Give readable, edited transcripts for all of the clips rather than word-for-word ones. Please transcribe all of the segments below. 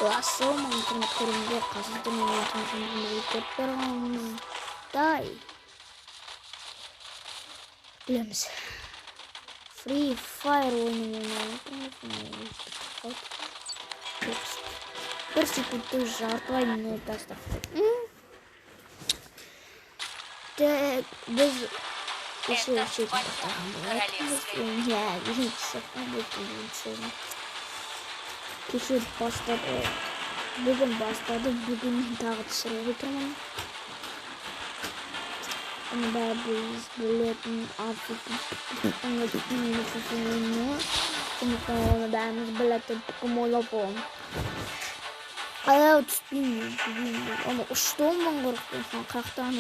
интернеттерінде қазірдің интернет берғанымыздай білеміз. Free Fire ойнауын бір секундты жартылай минут тастап. Біз еще кеше бастады. Бүгін бастады. Бүгін тағы түсіріп отырмын. Онда біз білетін бәріміз білетін Покемон. Қалай түспеймін. Оны ұштауымнан қорықпын. Қақтан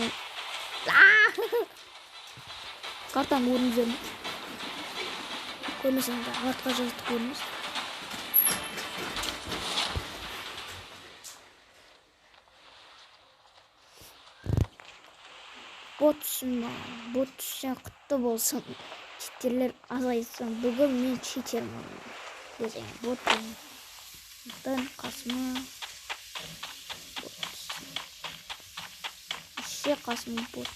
қартан көріңіздер ме? Көрмесең де артқа жазды көріңіз. Бот түсен құтты болсын. Читерлер азайсын. Бүгін мен читермін. Десең, боттың қасымы. Еще қасымы бот.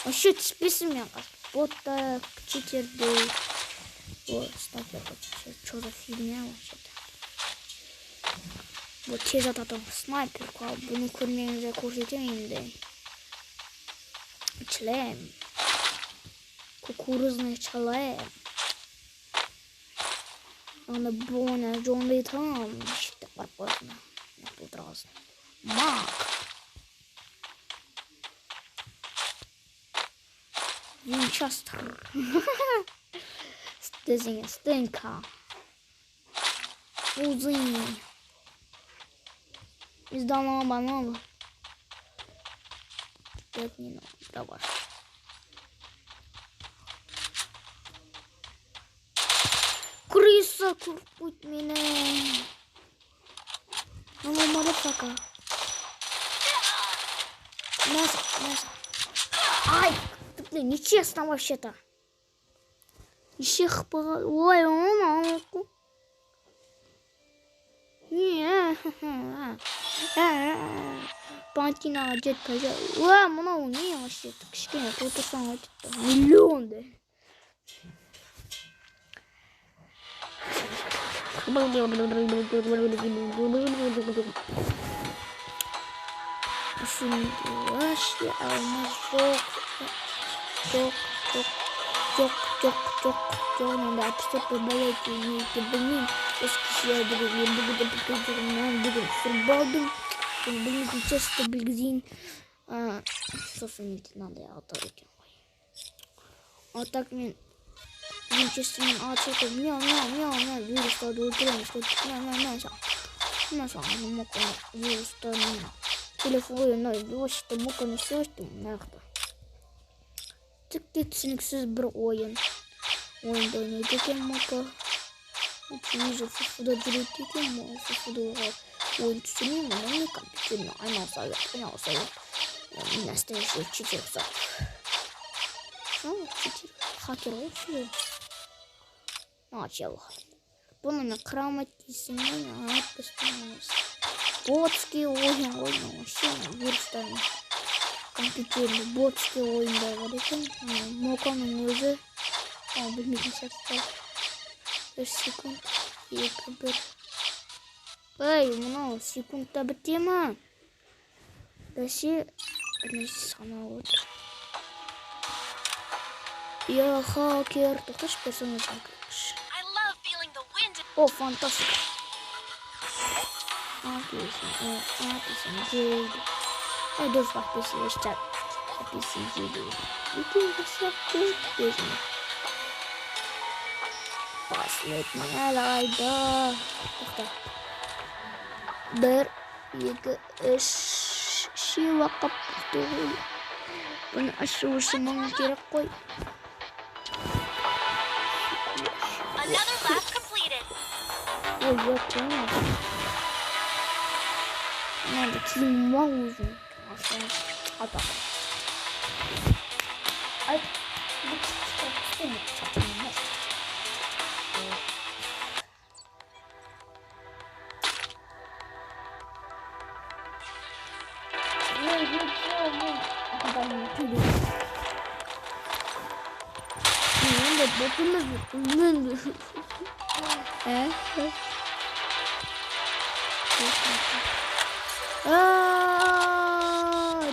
Еще түспесін мен қасым. Ботта читерді. Вот, стоп, это что за фигня вообще-то? Вот тез ататын снайперку. Бұны көрмеңізде көрсетемін де. Член. Кукурузный член. Она больно, Джон Лейтон. Что-то пропоздно. Я прекрасно. Мак. Винчестер. Стенка. Узы. Издала банана. Это не надо. Давай. Крыса куркут меня. Ну, марафака. Мясо. Ай, блин, нечестно вообще-то. Ищех по... Ой, мамку. Пантина одет пожалуй. Ой, много не вообще. Так что я тут сам миллион да. Вообще, а у нас надо обступить болеть, имеете блин, если я буду футболом, блин, часто бельгзин, собственно, надо я авторики. Вот так мне часто не отсюда, мяу, вирус стал утром, что мяу, мог вирус стал телефон, но вообще-то мог он все, что нахуй. Түсініксіз бір ойын. Ойында ойнайды екен мока. Вижу, фуфуда жүреді екен мо. Фуфудаға ойын түсінейін, но не компьютерно айналса. Настоящий читер зап. Читер. Хакер вообще. Начал. Бұны мен қырамат дейсің, постоянно. Ботский ойын вообще вирустармен. Компьютерный ботский ойында бар екен. Моканың өзі. Білмейтін сияқты. 1 секунд. 2, 1. Эй, мынау секундта біте ма? Бәсе, бірнеше санап отыр. Я хакер. Тоқташы персонаждан кіргіш. О, фантастика. Аписан жейді. Ай, дұрыс бақпесі ештер. Аписан жейді. Үйтін басап көз көзіне. Последний алайда. Тоқта. 1, 2, 3. Шива қапты ғой. Бұны ашу үшін керек қой. Ой, я понял. Надо килимал нужен. А так. Ай, Botunuz mu? He?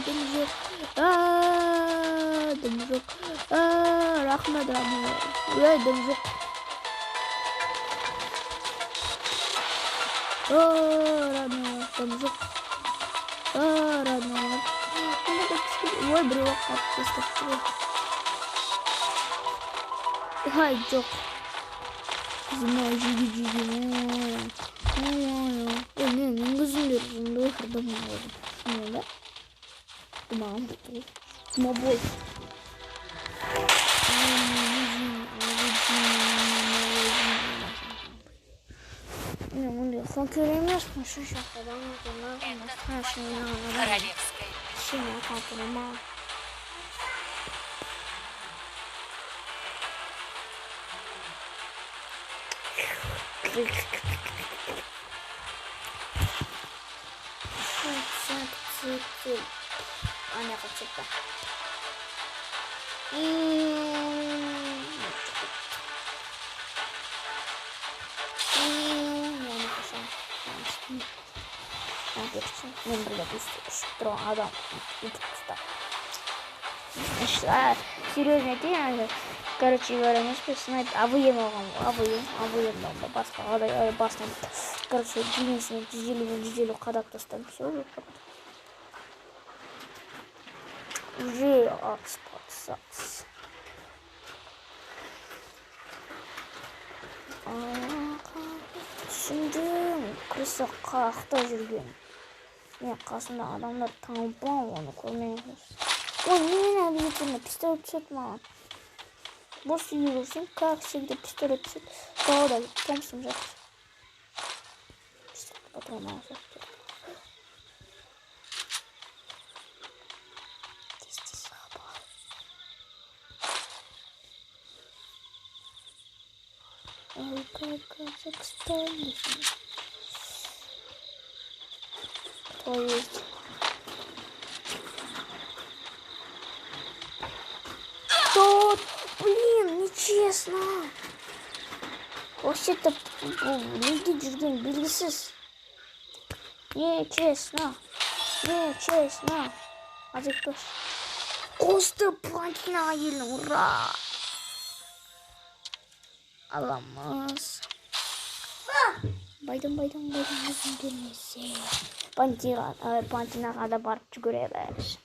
Deniz yok. Deniz yok. Rahmet abi. Deniz yok. Deniz yok. Ой, брелок просто. Hay yok. Знаю, не kızım diyorum. Ne kırdım onu. Ne? Tamam. Mobile. Конкурентность что Королевская. сильно конкурент. Аня хочет-то. Адам. Серьезно, ты, короче говоря, не успел снайпер. А вы басқа басына. Короче, денесіне жүзелу қадап тастадым. Все уже. Уже отспасаться. Түсіндім. Крысы қақта жүрген. Мен қасымда адамдар таңбан оны көрмейміз. Ой, мен обязательно пистолет түсет маған. Бос үйге көрсем, как всегда пистолет түсет. Қалада помсым жатыр. Патрон алсақ. Ой, Казахстан. Кто есть? Кто? Блин, нечестно. Вообще-то люди жүрген белгісіз. Нечестно. Азик көш. Қосты плантинаға елін, ура! Аламыз. Байдым өзім келмесе. Плантинаға да барып жүгіреміз.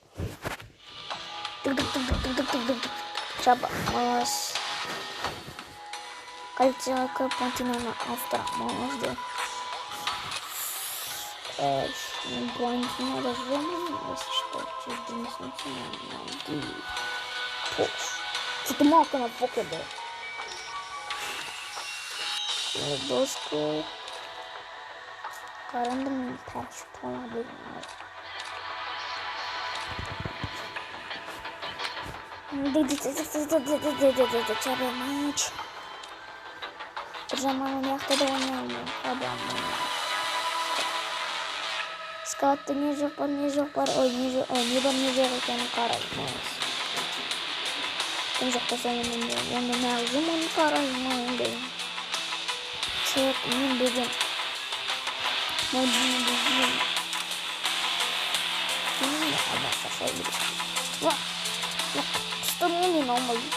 Çabamız. Kaliteli plantинаны авторамыз. Плантина разломана, если что, через 2 месяца найди. Что-то малко на покеде. Доску. Карандым паш полабы. Çabamız. Bir zamanın yaktada oynayalım. Scout'ta ne жоқ бар. Ой, не бар екенін қараймыз. Кім жоқта соңымен енді нағызым оны қараймыз. Тек мен бөген. Мойдың бөген. Мен абаққа шайбыр. Құстым мен алмайым.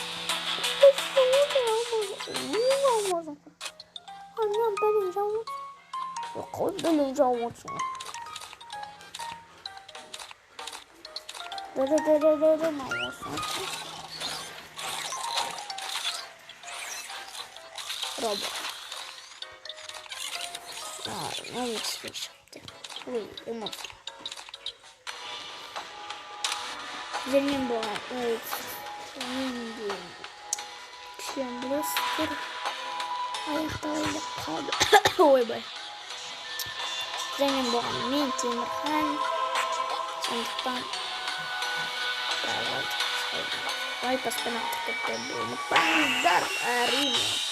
Annem benim canım. Yok benim canım olsun. Dede ne olsun. Robo. Ne istiyorsun? Uy, emot. Zemin bu. Evet. Zemin diyorum. Şimdi burası. Ayakta öyle kaldı. Oy be. Zemin bu an. Min Timirhan. Sonuçtan. Vay pas penaltı kepte bu. Pandar arena.